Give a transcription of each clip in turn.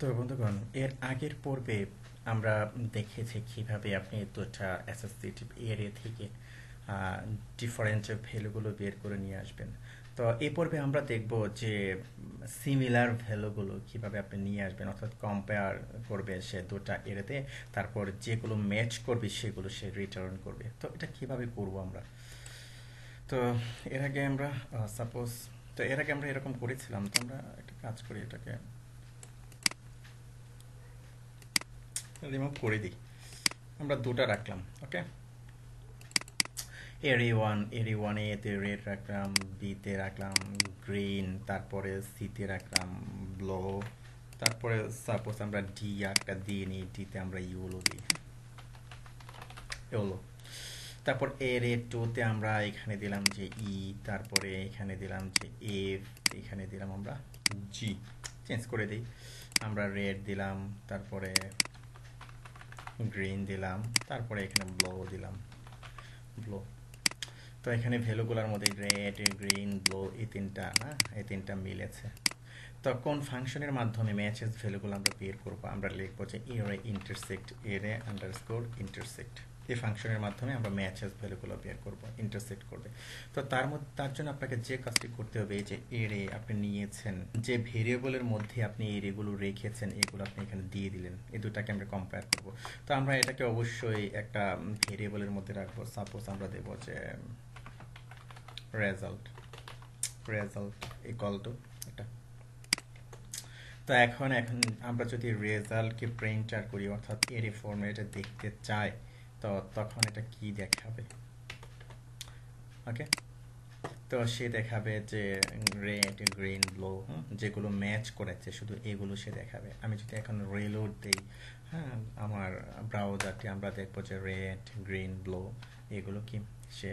তো বন্ধুগণ, এর আগের পর্বে আমরা দেখেছি কিভাবে আপনি দুটা অ্যাসোসিয়েটিভ এরে থেকে ডিফারেন্ট ভ্যালুগুলো বের করে নিয়ে আসবেন। তো এই পর্বে আমরা দেখব যে সিমিলার ভ্যালুগুলো কিভাবে আপনি নিয়ে আসবেন, অর্থাৎ কম্পেয়ার করবে সে দুটা এরেতে, তারপর যেগুলো ম্যাচ করবে সেগুলো সে রিটার্ন করবে। তো এটা কিভাবে করব আমরা? তো এর আগে আমরা সাপোজ তো এর আগে আমরা এরকম করেছিলাম। তো আমরা একটা কাজ করি, এটাকে রিমুভ করে দিই। আমরা দুটা রাখলাম, ওকে। এরি ওয়ান এতে রেড রাখলাম, বিতে রাখলাম গ্রিন, তারপরে সিতে রাখলাম ব্লু, তারপরে সাপোজ আমরা ডি একটা দিয়ে নিই, ডিতে আমরা ইউলো দিই, ইউলো। তারপর এরে টুতে আমরা এখানে দিলাম যে ই, তারপরে এখানে দিলাম যে এফ, এখানে দিলাম আমরা জি। চেঞ্জ করে দিই, আমরা রেড দিলাম, তারপরে গ্রিন দিলাম, তারপরে এখানে ব্লু দিলাম, ব্লু। তো এখানে ভ্যালুগুলোর মধ্যে রেড, গ্রিন, ব্লু এই তিনটা মিলেছে। তো কোন ফাংশনের মাধ্যমে ম্যাচেস ভ্যালুগুলো আমরা বের করব? আমরা লিখবো যে এরে ইন্টারসেক্ট, এরে আন্ডারস্কোর ইন্টারসেক্ট। এই ফাংশনের মাধ্যমে আমরা ম্যাচেস ভ্যালুগুলো বের করব, ইন্টারসেক্ট করবে। তো তার জন্য আপনাকে যে কাজটি করতে হবে, এই যে এরে আপনি নিয়েছেন, যে ভেরিয়েবলের মধ্যে আপনি এরেগুলো রেখেছেন, এগুলো আপনি এখানে দিয়ে দিলেন। এই দুটাকে আমরা কম্পেয়ার করব। তো আমরা এটাকে অবশ্যই একটা ভেরিয়েবলের মধ্যে রাখবো। সাপোজ আমরা দেবো যে রেজাল্ট, রেজাল্ট ইকুয়াল টু এটা। তো এখন এখন আমরা যদি রেজাল্টকে প্রিন্টার করি, অর্থাৎ এর ফরম্যাটে দেখতে চাই, তো তখন এটা কি দেখাবে? ওকে, তো সে দেখাবে যে রেড, গ্রিন, ব্লু, যেগুলো ম্যাচ করেছে শুধু এগুলো সে দেখাবে। আমি যদি এখন রিলোড দিই, হ্যাঁ, আমার ব্রাউজারটি, আমরা দেখবো যে রেড, গ্রিন, ব্লু এগুলো কি সে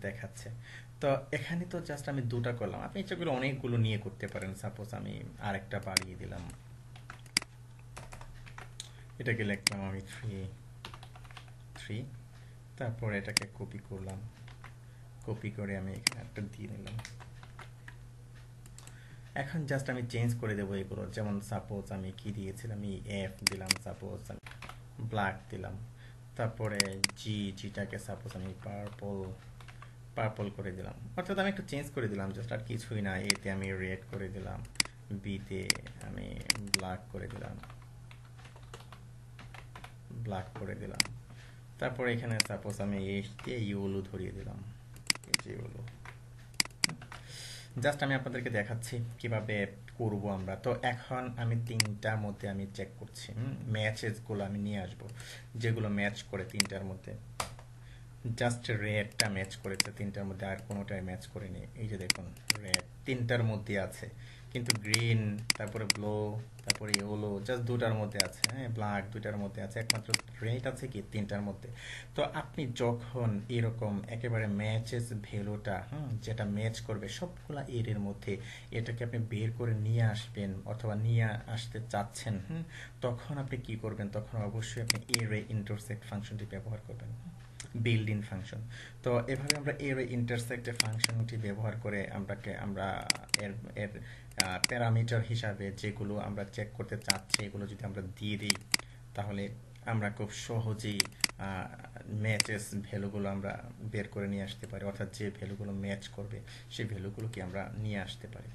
দেখাচ্ছে। তো এখানে তো জাস্ট আমি দুটা করলাম, আপনি যেগুলো অনেকগুলো নিয়ে করতে পারেন। সাপোজ আমি আরেকটা বাড়িয়ে দিলাম, এটাকে লিখলাম আমি থ্রি থ্রি, তারপর এটাকে কপি করলাম, কপি করে আমি এখানে একটা দিয়ে নিলাম। এখন জাস্ট আমি চেঞ্জ করে দেবো এগুলো। যেমন সাপোজ আমি কি দিয়েছিলাম, এফ দিলাম, সাপোজ আমি ব্ল্যাক দিলাম, তারপরে জিটাকে সাপোজ আমি পার্পল পার্পল করে দিলাম। অর্থাৎ আমি একটু চেঞ্জ করে দিলাম, জাস্ট আর কিছুই না। এতে আমি রেড করে দিলাম, বিতে আমি ব্ল্যাক করে দিলাম, ব্ল্যাক করে দিলাম। তারপরে এখানে সাপোজ আমি এস দিয়ে ইউলো ধরিয়ে দিলাম, এই যে ইউলো। জাস্ট আমি আপনাদেরকে দেখাচ্ছি কিভাবে করব আমরা। তো এখন আমি তিনটার মধ্যে আমি চেক করছি, ম্যাচেসগুলো আমি নিয়ে আসবো, যেগুলো ম্যাচ করে তিনটার মধ্যে। জাস্ট রেডটা ম্যাচ করেছে তিনটার মধ্যে, আর কোনোটাই ম্যাচ করেনি। এই যে দেখুন, রেড তিনটার মধ্যে আছে, কিন্তু গ্রিন, তারপরে ব্লু, তারপরে ইয়েলো জাস্ট দুটার মধ্যে আছে, হ্যাঁ, ব্ল্যাক দুটার মধ্যে আছে, একমাত্র রেড আছে কি তিনটার মধ্যে। তো আপনি যখন এরকম একেবারে ম্যাচেস ভ্যালুটা, যেটা ম্যাচ করবে সবগুলা এর মধ্যে, এটাকে আপনি বের করে নিয়ে আসবেন অথবা নিয়ে আসতে চাচ্ছেন, তখন আপনি কি করবেন? তখন অবশ্যই আপনি এর ইন্টারসেক্ট ফাংশনটি ব্যবহার করবেন, বিল্ড ইন ফাংশন। তো এভাবে আমরা এর ইন্টারসেক্ট ফাংশনটি ব্যবহার করে আমরা এর এর প্যারামিটার হিসাবে যেগুলো আমরা চেক করতে চাচ্ছি এগুলো যদি আমরা দিয়ে দিই, তাহলে আমরা খুব সহজেই ম্যাচেস ভ্যালুগুলো আমরা বের করে নিয়ে আসতে পারি। অর্থাৎ যে ভ্যালুগুলো ম্যাচ করবে সেই ভ্যালুগুলোকে আমরা নিয়ে আসতে পারি।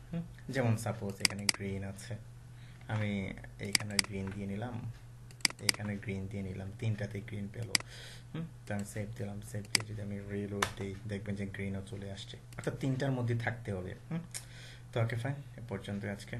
যেমন সাপোজ এখানে গ্রিন আছে, আমি এইখানে গ্রিন দিয়ে নিলাম, এখানে গ্রিন দিয়ে নিলাম, তিনটাতে গ্রিন পেলো। তো আমি সেভ দিলাম, সেভ দিয়ে যদি আমি রিলোড দিই, দেখবেন যে গ্রিনও চলে আসছে। অর্থাৎ তিনটার মধ্যে থাকতে হবে। তো ওকে, ফাইন, এ পর্যন্ত আজকে।